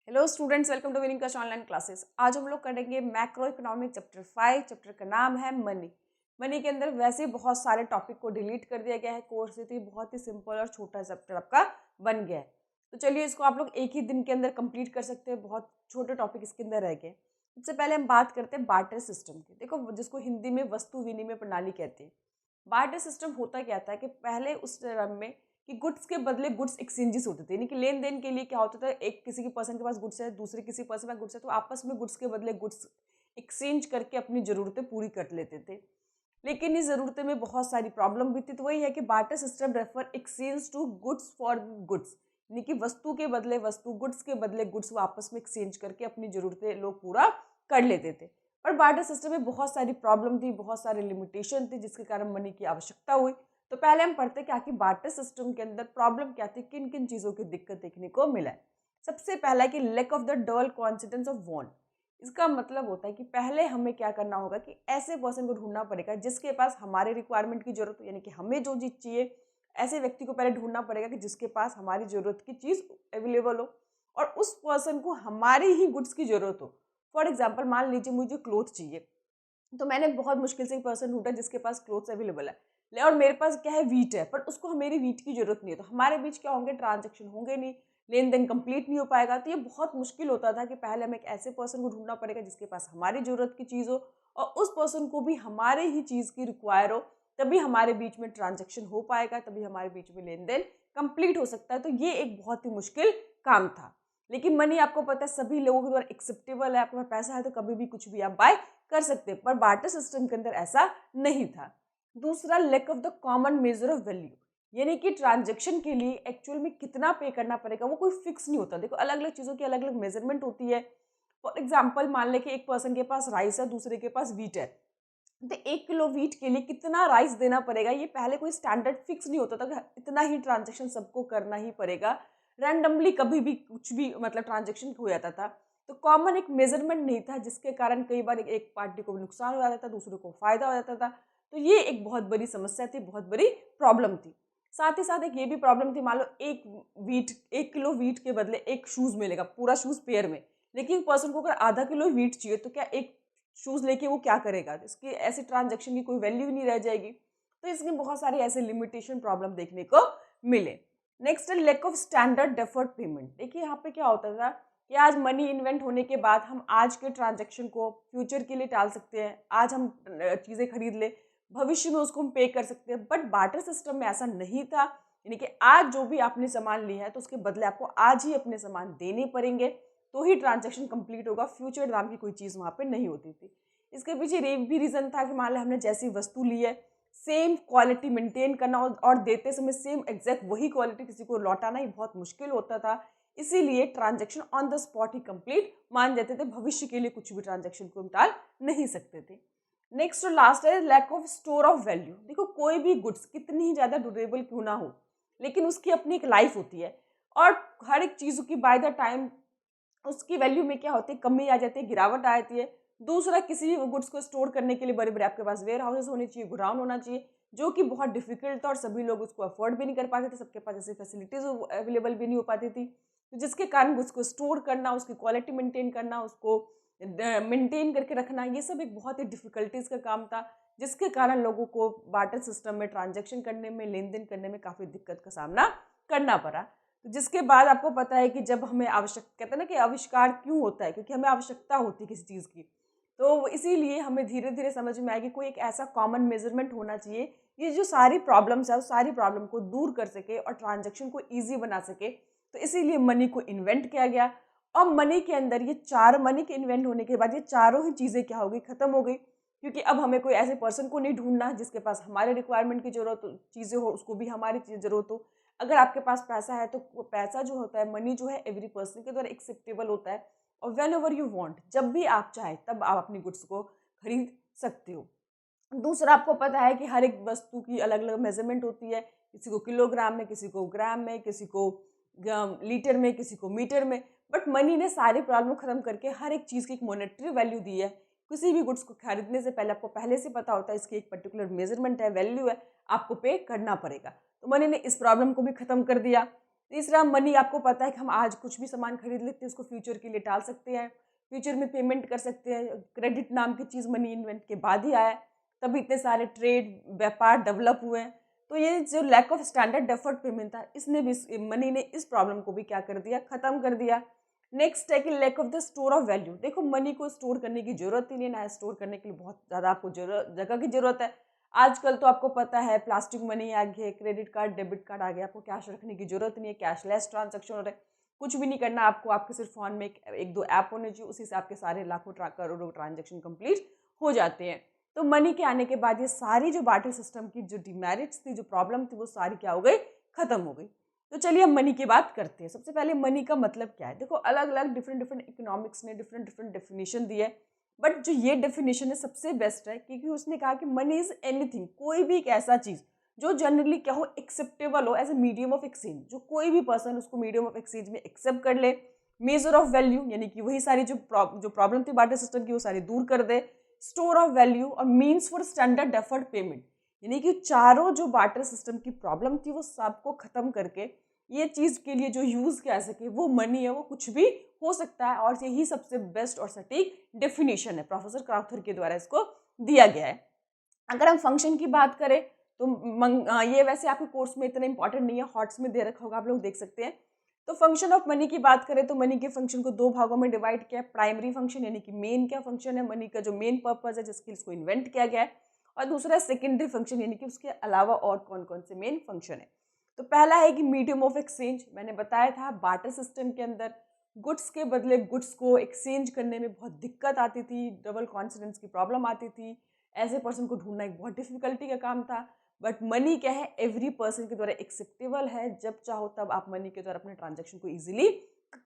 Hello students, welcome to winning class online classes. आज हम लोग करेंगे मैक्रो इकोनॉमिक चैप्टर 5। चैप्टर का नाम है मनी। मनी के अंदर वैसे ही बहुत सारे टॉपिक को डिलीट कर दिया गया है कोर्स से, तो ये बहुत ही सिंपल और छोटा चैप्टर आपका बन गया है। तो चलिए इसको आप लोग एक ही दिन के अंदर कंप्लीट कर सकते हैं। बहुत छोटे टॉपिक इसके अंदर रह गए। सबसे पहले हम बात करते हैं बार्टर सिस्टम की। देखो, जिसको हिंदी में वस्तु विनिमय प्रणाली कहते हैं। बार्टर सिस्टम होता क्या था कि पहले उस टर्म में कि गुड्स के बदले गुड्स एक्सचेंजेस होते थे, यानी कि लेन देन के लिए क्या होता था, एक किसी के पर्सन के पास गुड्स है, दूसरे किसी पर्सन के पास गुड्स है, तो आपस में गुड्स के बदले गुड्स एक्सचेंज करके अपनी ज़रूरतें पूरी कर लेते थे। लेकिन इस ज़रूरतें में बहुत सारी प्रॉब्लम भी थी। तो वही है कि barter system refer exchange to goods for goods, यानी कि वस्तु के बदले वस्तु, गुड्स के बदले गुड्स, वो आपस में एक्सचेंज करके अपनी ज़रूरतें लोग पूरा कर लेते थे। पर बार्टर सिस्टम में बहुत सारी प्रॉब्लम थी, बहुत सारे लिमिटेशन थी, जिसके कारण मनी की आवश्यकता हुई। तो पहले हम पढ़ते क्या कि बार्टर सिस्टम के अंदर प्रॉब्लम क्या थी, किन किन चीज़ों की दिक्कत देखने को मिला है। सबसे पहला है कि lack of the double coincidence of want. इसका मतलब होता है कि पहले हमें क्या करना होगा कि ऐसे पर्सन को ढूंढना पड़ेगा जिसके पास हमारे रिक्वायरमेंट की जरूरत हो, यानी कि हमें जो चीज़ चाहिए, ऐसे व्यक्ति को पहले ढूंढना पड़ेगा कि जिसके पास हमारी ज़रूरत की चीज़ अवेलेबल हो और उस पर्सन को हमारी ही गुड्स की ज़रूरत हो। फॉर एग्जाम्पल, मान लीजिए मुझे क्लोथ चाहिए, तो मैंने बहुत मुश्किल से एक पर्सन ढूंढा जिसके पास क्लोथ्स अवेलेबल है, और मेरे पास क्या है, वीट है, पर उसको मेरी वीट की जरूरत नहीं है। तो हमारे बीच क्या होंगे, ट्रांजेक्शन होंगे नहीं, लेन देन कंप्लीट नहीं हो पाएगा। तो ये बहुत मुश्किल होता था कि पहले हमें एक ऐसे पर्सन को ढूंढना पड़ेगा जिसके पास हमारी जरूरत की चीज़ हो और उस पर्सन को भी हमारे ही चीज़ की रिक्वायर हो, तभी हमारे बीच में ट्रांजेक्शन हो पाएगा, तभी हमारे बीच में लेन देन कंप्लीट हो सकता है। तो ये एक बहुत ही मुश्किल काम था। लेकिन मनी आपको पता है सभी लोगों के द्वारा एक्सेप्टेबल है। आपके पास पैसा है तो कभी भी कुछ भी आप बाय कर सकते हैं, पर बार्टर सिस्टम के अंदर ऐसा नहीं था। दूसरा, lack of the common measure of value, यानी कि ट्रांजैक्शन के लिए एक्चुअल में कितना पे करना पड़ेगा वो कोई फिक्स नहीं होता। देखो, अलग अलग चीज़ों की अलग अलग मेजरमेंट होती है। फॉर एग्जाम्पल, मान ले कि एक पर्सन के पास राइस है, दूसरे के पास वीट है, तो 1 किलो वीट के लिए कितना राइस देना पड़ेगा, ये पहले कोई स्टैंडर्ड फिक्स नहीं होता था कि इतना ही ट्रांजेक्शन सबको करना ही पड़ेगा। रैंडमली कभी भी कुछ भी मतलब ट्रांजेक्शन हो जाता था। तो कॉमन एक मेजरमेंट नहीं था, जिसके कारण कई बार एक पार्टी को नुकसान हो जाता था, दूसरे को फायदा हो जाता था। तो ये एक बहुत बड़ी समस्या थी, बहुत बड़ी प्रॉब्लम थी। साथ ही साथ एक ये भी प्रॉब्लम थी, मान लो 1 किलो वीट के बदले एक शूज मिलेगा, पूरा शूज पेयर में, लेकिन पर्सन को अगर आधा किलो वीट चाहिए तो क्या एक शूज लेके वो क्या करेगा, इसकी ऐसी ट्रांजैक्शन की कोई वैल्यू नहीं रह जाएगी। तो इसमें बहुत सारे ऐसे लिमिटेशन प्रॉब्लम देखने को मिले। नेक्स्ट है lack of standard deferred payment. देखिए, यहाँ पे क्या होता था कि आज मनी इन्वेंट होने के बाद हम आज के ट्रांजैक्शन को फ्यूचर के लिए टाल सकते हैं। आज हम चीज़ें खरीद ले, भविष्य में उसको हम पे कर सकते हैं, बट बार्टर सिस्टम में ऐसा नहीं था। यानी कि आज जो भी आपने सामान लिया है तो उसके बदले आपको आज ही अपने सामान देने पड़ेंगे, तो ही ट्रांजैक्शन कंप्लीट होगा। फ्यूचर नाम की कोई चीज़ वहाँ पे नहीं होती थी। इसके पीछे ये भी रीज़न था कि मान लो हमने जैसी वस्तु ली है, सेम क्वालिटी मेंटेन करना और देते समय सेम एग्जैक्ट वही क्वालिटी किसी को लौटाना ही बहुत मुश्किल होता था। इसीलिए transaction on the spot he complete मान जाते थे, भविष्य के लिए कुछ भी ट्रांजैक्शन को हम टाल नहीं सकते थे। नेक्स्ट और लास्ट है lack of store of value. देखो, कोई भी गुड्स कितनी ही ज़्यादा ड्यूरेबल क्यों ना हो, लेकिन उसकी अपनी एक लाइफ होती है और हर एक चीज़ की बाय द टाइम उसकी वैल्यू में क्या होती है, कमी आ जाती है, गिरावट आ जाती है। दूसरा, किसी भी गुड्स को स्टोर करने के लिए बड़े बड़े आपके पास वेयर हाउसेस होने चाहिए, गोडाउन होना चाहिए, जो कि बहुत डिफिकल्ट था और सभी लोग उसको अफोर्ड भी नहीं कर पाते थे। सबके पास ऐसी फैसिलिटीज अवेलेबल भी नहीं हो पाती थी, तो जिसके कारण गुड्स को स्टोर करना, उसकी क्वालिटी मेंटेन करना, उसको मेंटेन करके रखना, ये सब एक बहुत ही डिफिकल्टीज का काम था, जिसके कारण लोगों को बार्टर सिस्टम में ट्रांजेक्शन करने में, लेन देन करने में काफ़ी दिक्कत का सामना करना पड़ा। तो जिसके बाद आपको पता है कि जब हमें कहते हैं ना कि आविष्कार क्यों होता है, क्योंकि हमें आवश्यकता होती है किसी चीज़ की। तो इसीलिए हमें धीरे धीरे समझ में आएगी कोई एक ऐसा कॉमन मेजरमेंट होना चाहिए, ये जो सारी प्रॉब्लम्स है उस सारी प्रॉब्लम को दूर कर सके और ट्रांजेक्शन को ईजी बना सके। तो इसीलिए मनी को इन्वेंट किया गया। और मनी के अंदर मनी के इन्वेंट होने के बाद ये चारों ही चीज़ें क्या हो गई, खत्म हो गई। क्योंकि अब हमें कोई ऐसे पर्सन को नहीं ढूंढना जिसके पास हमारे रिक्वायरमेंट की जरूरत हो, चीज़ें हो, उसको भी हमारी जरूरत हो। अगर आपके पास पैसा है तो पैसा जो होता है, मनी जो है, एवरी पर्सन के द्वारा एक्सेप्टेबल होता है और वेन एवर यू वॉन्ट, जब भी आप चाहे तब आप अपनी गुड्स को खरीद सकते हो। दूसरा, आपको पता है कि हर एक वस्तु की अलग अलग मेजरमेंट होती है, किसी को किलोग्राम में, किसी को ग्राम में, किसी को लीटर में, किसी को मीटर में। बट मनी ने सारी प्रॉब्लम खत्म करके हर एक चीज़ की एक मॉनेटरी वैल्यू दी है। किसी भी गुड्स को खरीदने से पहले आपको पहले से पता होता है इसकी एक पर्टिकुलर मेजरमेंट है, वैल्यू है, आपको पे करना पड़ेगा। तो मनी ने इस प्रॉब्लम को भी खत्म कर दिया। तीसरा, मनी आपको पता है कि हम आज कुछ भी सामान खरीद लेते हैं, उसको फ्यूचर के लिए टाल सकते हैं, फ्यूचर में पेमेंट कर सकते हैं। क्रेडिट नाम की चीज़ मनी इन्वेंट के बाद ही आया है, तभी इतने सारे ट्रेड व्यापार डेवलप हुए हैं। तो ये जो lack of standard deferred payment था, इसने भी, मनी ने इस प्रॉब्लम को भी क्या कर दिया, खत्म कर दिया। नेक्स्ट है कि lack of the store of value. देखो, मनी को स्टोर करने की जरूरत ही नहीं है, ना स्टोर करने के लिए बहुत ज़्यादा आपको जगह की जरूरत है। आजकल तो आपको पता है प्लास्टिक मनी आ गया, क्रेडिट कार्ड, डेबिट कार्ड आ गया, आपको कैश रखने की जरूरत नहीं है, कैशलेस ट्रांजेक्शन हो रहे हैं। कुछ भी नहीं करना आपको, आपके सिर्फ फोन में एक दो ऐप होने चाहिए, उसी से आपके सारे लाखों करोड़ों ट्रांजेक्शन कंप्लीट हो जाते हैं। तो मनी के आने के बाद ये सारी जो बार्टर सिस्टम की जो डिमेरिट्स थी, जो प्रॉब्लम थी, वो सारी क्या हो गई, खत्म हो गई। तो चलिए हम मनी की बात करते हैं। सबसे पहले मनी का मतलब क्या है। देखो, अलग अलग डिफरेंट इकोनॉमिक्स ने डिफरेंट डेफिनेशन दी है, बट जो ये डेफिनेशन है सबसे बेस्ट है, क्योंकि उसने कहा कि मनी इज एनीथिंग, कोई भी एक ऐसा चीज जो जनरली क्या हो, एक्सेप्टेबल हो as a medium of exchange, जो कोई भी पर्सन उसको मीडियम ऑफ एक्सचेंज में एक्सेप्ट कर ले। मेजर ऑफ वैल्यू, यानी कि वही सारी जो प्रॉब्लम थी बार्टर सिस्टम की, वो सारी दूर कर दे। स्टोर ऑफ वैल्यू और means for standard deferred payment, यानी कि चारों जो बार्टर सिस्टम की प्रॉब्लम थी वो सबको खत्म करके ये चीज के लिए जो यूज कर सके वो मनी है, वो कुछ भी हो सकता है। और यही सबसे बेस्ट और सटीक डेफिनेशन है, प्रोफेसर क्राउथर के द्वारा इसको दिया गया है। अगर हम फंक्शन की बात करें तो ये वैसे आपके कोर्स में इतना इंपॉर्टेंट नहीं है, हॉट्स में दे रखा होगा, आप लोग देख सकते हैं। तो फंक्शन ऑफ मनी की बात करें तो मनी के फंक्शन को दो भागों में डिवाइड किया है। प्राइमरी फंक्शन, यानी कि मेन क्या फंक्शन है मनी का, जो मेन पर्पज है जिसके इसको इन्वेंट किया गया है। और दूसरा है सेकेंडरी फंक्शन, यानी कि उसके अलावा और कौन कौन से मेन फंक्शन है। तो पहला है कि मीडियम ऑफ एक्सचेंज। मैंने बताया था बार्टर सिस्टम के अंदर गुड्स के बदले गुड्स को एक्सचेंज करने में बहुत दिक्कत आती थी, डबल कॉन्फिडेंस की प्रॉब्लम आती थी, ऐसे पर्सन को ढूंढना एक बहुत डिफिकल्टी का काम था। बट मनी क्या है, एवरी पर्सन के द्वारा एक्सेप्टेबल है, जब चाहो तब आप मनी के द्वारा अपने ट्रांजेक्शन को इजीली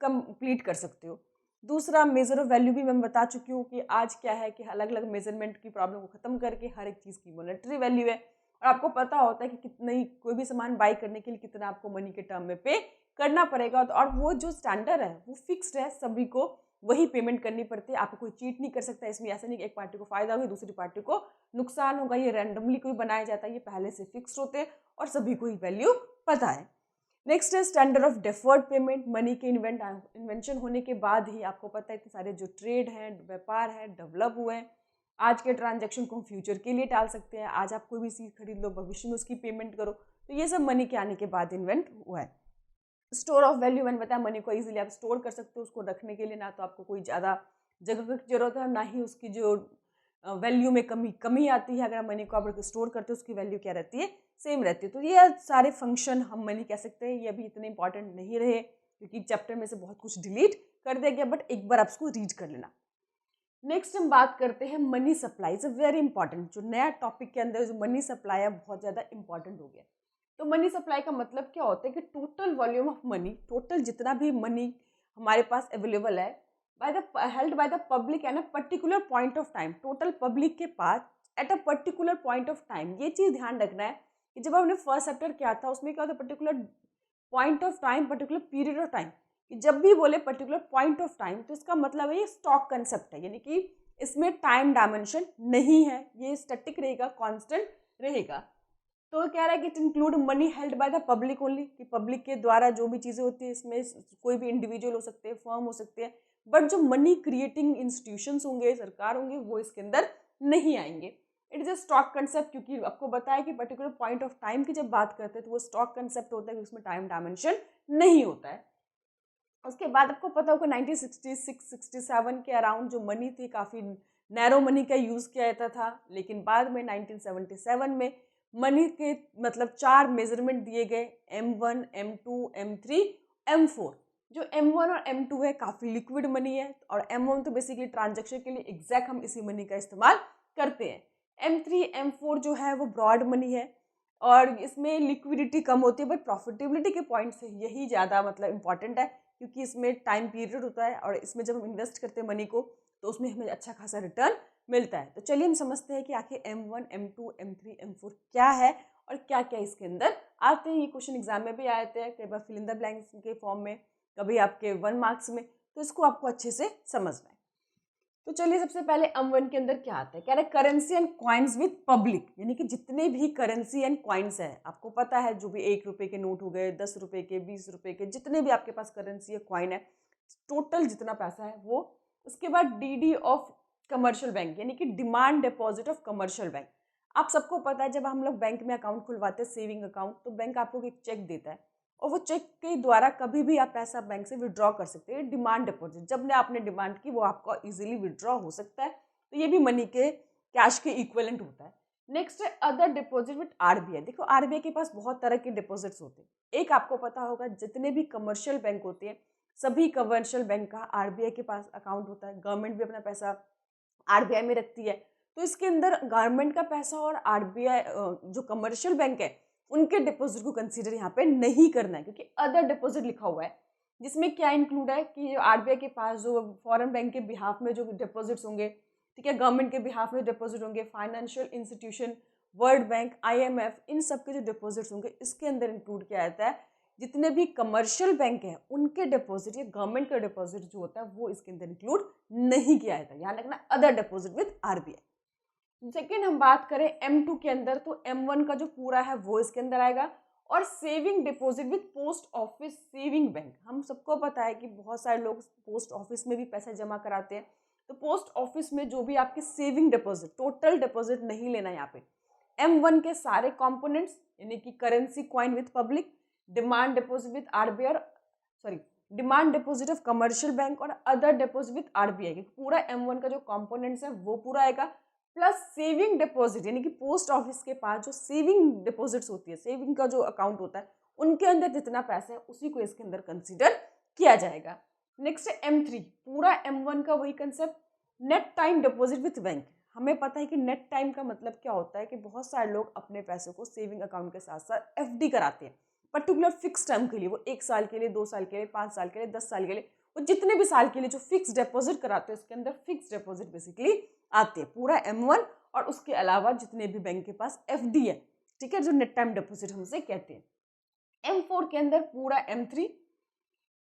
कंप्लीट कर सकते हो। दूसरा, मेजर ऑफ वैल्यू भी मैं बता चुकी हूँ कि आज क्या है कि अलग अलग मेजरमेंट की प्रॉब्लम को खत्म करके हर एक चीज़ की मॉनेटरी वैल्यू है, और आपको पता होता है कि कितनी कोई भी सामान बाई करने के लिए कितना आपको मनी के टर्म में पे करना पड़ेगा। और वो जो स्टैंडर्ड है वो फिक्स्ड है, सभी को वही पेमेंट करनी पड़ती है, आपको कोई चीट नहीं कर सकता। इसमें ऐसा नहीं कि एक पार्टी को फायदा होगा दूसरी पार्टी को नुकसान होगा, ये रैंडमली कोई बनाया जाता है, ये पहले से फिक्स्ड होते हैं और सभी को ही वैल्यू पता है। नेक्स्ट है standard of deferred payment. Money के इन्वेंशन होने के बाद ही आपको पता है कि सारे जो ट्रेड हैं, व्यापार है, डेवलप हुए हैं। आज के ट्रांजेक्शन को हम फ्यूचर के लिए टाल सकते हैं, आज आप कोई भी चीज़ खरीद लो, भविष्य में उसकी पेमेंट करो, तो ये सब मनी के आने के बाद इन्वेंट हुआ है। स्टोर ऑफ वैल्यू, मैंने बताया मनी को इजीली आप स्टोर कर सकते हो, उसको रखने के लिए ना तो आपको कोई ज़्यादा जगह की जरूरत है, ना ही उसकी जो वैल्यू में कमी आती है। अगर आप मनी को आप स्टोर करते हो उसकी वैल्यू क्या रहती है, सेम रहती है। तो ये सारे फंक्शन हम मनी कह सकते हैं, ये अभी इतने इंपॉर्टेंट नहीं रहे क्योंकि चैप्टर में से बहुत कुछ डिलीट कर दिया गया, बट एक बार आप उसको रीड कर लेना। नेक्स्ट हम बात करते हैं money supply. Is very important, जो नया टॉपिक के अंदर जो मनी सप्लाई है बहुत ज़्यादा इंपॉर्टेंट हो गया। तो मनी सप्लाई का मतलब क्या होता है कि total volume of money, total जितना भी मनी हमारे पास अवेलेबल है held by the public at a particular point of time, total public के पास at a particular point of time. ये चीज़ ध्यान रखना है कि जब हमने फर्स्ट चैप्टर किया था उसमें क्या होता है, particular point of time, particular period of time. कि जब भी बोले पर्टिकुलर पॉइंट ऑफ टाइम तो इसका मतलब है ये स्टॉक कंसेप्ट है, यानी कि इसमें टाइम डायमेंशन नहीं है, ये स्टैटिक रहेगा, कांस्टेंट रहेगा। तो कह रहा है कि it include money held by the public only, कि पब्लिक के द्वारा जो भी चीज़ें होती है इसमें कोई भी इंडिविजुअल हो सकते हैं, फर्म हो सकते हैं, बट जो मनी क्रिएटिंग इंस्टीट्यूशंस होंगे, सरकार होंगे, वो इसके अंदर नहीं आएंगे। It is a stock concept, क्योंकि आपको बताया कि पर्टिकुलर पॉइंट ऑफ टाइम की जब बात करते हैं तो वो स्टॉक कंसेप्ट होता है, उसमें टाइम डायमेंशन नहीं होता है। उसके बाद आपको पता होगा 1966-67 के अराउंड जो मनी थी काफ़ी नैरो मनी का यूज़ किया जाता था, लेकिन बाद में 1977 में मनी के मतलब 4 मेजरमेंट दिए गए, M1, M2, M3, M4। जो M1 और M2 है काफ़ी लिक्विड मनी है, और M1 तो बेसिकली ट्रांजेक्शन के लिए एग्जैक्ट हम इसी मनी का इस्तेमाल करते हैं। M3, M4 जो है वो ब्रॉड मनी है और इसमें लिक्विडिटी कम होती है, बट प्रॉफिटेबिलिटी के पॉइंट से यही ज़्यादा मतलब इंपॉर्टेंट है, क्योंकि इसमें टाइम पीरियड होता है और इसमें जब हम इन्वेस्ट करते हैं मनी को तो उसमें हमें अच्छा खासा रिटर्न मिलता है। तो चलिए हम समझते हैं कि आखिर M1, M2, M3, M4 क्या है और क्या क्या इसके अंदर आते हैं। ये क्वेश्चन एग्जाम में भी आते हैं, कई बार फिल इन द ब्लैंक्स के फॉर्म में, कभी आपके 1 मार्क्स में, तो इसको आपको अच्छे से समझना है। तो चलिए सबसे पहले M1 के अंदर क्या आता है, कह रहे currency and coins with public, यानी कि जितने भी करेंसी एंड कॉइन्स है, आपको पता है जो भी 1 रुपए के नोट हो गए, 10 रुपए के, 20 रुपए के, जितने भी आपके पास करेंसी या कॉइन है, टोटल जितना पैसा है वो। उसके बाद डीडी ऑफ कमर्शियल बैंक, यानी कि demand deposit of commercial bank. आप सबको पता है जब हम लोग बैंक में अकाउंट खुलवाते हैं, सेविंग अकाउंट, तो बैंक आपको एक चेक देता है और वो चेक के द्वारा कभी भी आप पैसा बैंक से विड्रॉ कर सकते हैं। डिमांड डिपॉजिट, जब ने आपने डिमांड की वो आपका इजीली विड्रॉ हो सकता है, तो ये भी मनी के, कैश के इक्विवेलेंट होता है। नेक्स्ट है अदर डिपॉजिट विद आरबीआई। देखो आरबीआई के पास बहुत तरह के डिपॉजिट्स होते हैं। एक आपको पता होगा जितने भी कमर्शियल बैंक होते हैं, सभी कमर्शियल बैंक का आरबीआई के पास अकाउंट होता है। गवर्नमेंट भी अपना पैसा आरबीआई में रखती है, तो इसके अंदर गवर्नमेंट का पैसा और आरबीआई जो कमर्शियल बैंक है उनके डिपॉजिट को कंसीडर यहाँ पे नहीं करना है, क्योंकि अदर डिपॉजिट लिखा हुआ है, जिसमें क्या इंक्लूड है कि आरबीआई के पास जो फॉरेन बैंक के बिहाफ में जो डिपॉजिट्स होंगे, ठीक है, गवर्नमेंट के बिहाफ में डिपॉजिट होंगे, financial institution, world bank, IMF, इन सब के जो डिपॉजिट्स होंगे इसके अंदर इंक्लूड किया जाता है। जितने भी कमर्शियल बैंक हैं उनके डिपॉजिट या गवर्नमेंट का डिपॉजिट जो होता है वो इसके अंदर इंक्लूड नहीं किया जाता। यहाँ रखना other deposit with RBI. Second हम बात करें M2 के अंदर, तो M1 का जो पूरा है वो इसके अंदर आएगा। और saving deposit with post office saving bank, हम सबको पता है कि बहुत सारे लोग पोस्ट ऑफिस में भी पैसा जमा कराते हैं, तो पोस्ट ऑफिस में जो भी आपकी सेविंग डिपॉजिट, टोटल डिपॉजिट नहीं लेना यहाँ पे। M1 के सारे कंपोनेंट्स, यानी कि currency coin with public, demand deposit with RBI, sorry demand deposit of commercial bank और अदर डिपॉजिट विद आरबीआई, पूरा M1 का जो कंपोनेंट्स है वो पूरा आएगा। प्लस सेविंग डिपॉजिट, यानी कि पोस्ट ऑफिस के पास जो सेविंग डिपॉजिट्स होती है, सेविंग का जो अकाउंट होता है, उनके अंदर जितना पैसा है उसी को इसके अंदर कंसीडर किया जाएगा। नेक्स्ट है M3, पूरा M1 का वही concept, net time deposit with bank. हमें पता है कि नेट टाइम का मतलब क्या होता है कि बहुत सारे लोग अपने पैसों को सेविंग अकाउंट के साथ साथ एफडी कराते हैं पर्टिकुलर फिक्स टाइम के लिए, वो 1 साल के लिए, 2 साल के लिए, 5 साल के लिए, 10 साल के लिए, वो जितने भी साल के लिए जो फिक्स डिपॉजिट कराते हैं उसके अंदर फिक्स डिपॉजिट बेसिकली आते हैं, पूरा M1। और उसके अलावा जितने भी बैंक के पास एफडी है, ठीक है, जो नेट टाइम डिपॉजिट हमसे कहते हैं। M4 के अंदर पूरा M3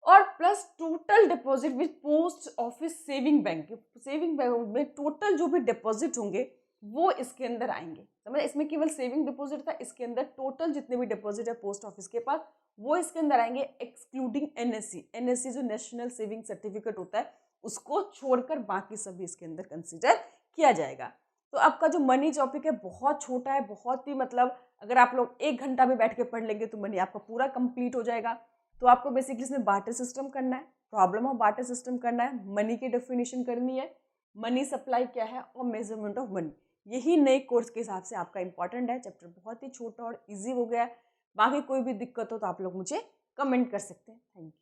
और plus total deposit with post office saving bank, saving bank में टोटल जो भी डिपॉजिट होंगे वो इसके अंदर आएंगे। समझ, इसमें केवल सेविंग डिपॉजिट था, इसके अंदर टोटल जितने भी डिपॉजिट है पोस्ट ऑफिस के पास वो इसके अंदर आएंगे, एक्सक्लूडिंग एनएससी। एनएससी जो नेशनल सेविंग सर्टिफिकेट होता है उसको छोड़कर बाकी सभी इसके अंदर कंसीडर किया जाएगा। तो आपका जो मनी टॉपिक है बहुत छोटा है, बहुत ही मतलब अगर आप लोग 1 घंटा में बैठ के पढ़ लेंगे तो मनी आपका पूरा कंप्लीट हो जाएगा। तो आपको बेसिकली इसमें बार्टर सिस्टम करना है, प्रॉब्लम ऑफ बार्टर सिस्टम करना है, मनी की डेफिनेशन करनी है, मनी सप्लाई क्या है और मेजरमेंट ऑफ मनी। यही नए कोर्स के हिसाब से आपका इंपॉर्टेंट है। चैप्टर बहुत ही छोटा और इजी हो गया है। बाकी कोई भी दिक्कत हो तो आप लोग मुझे कमेंट कर सकते हैं। Thank you.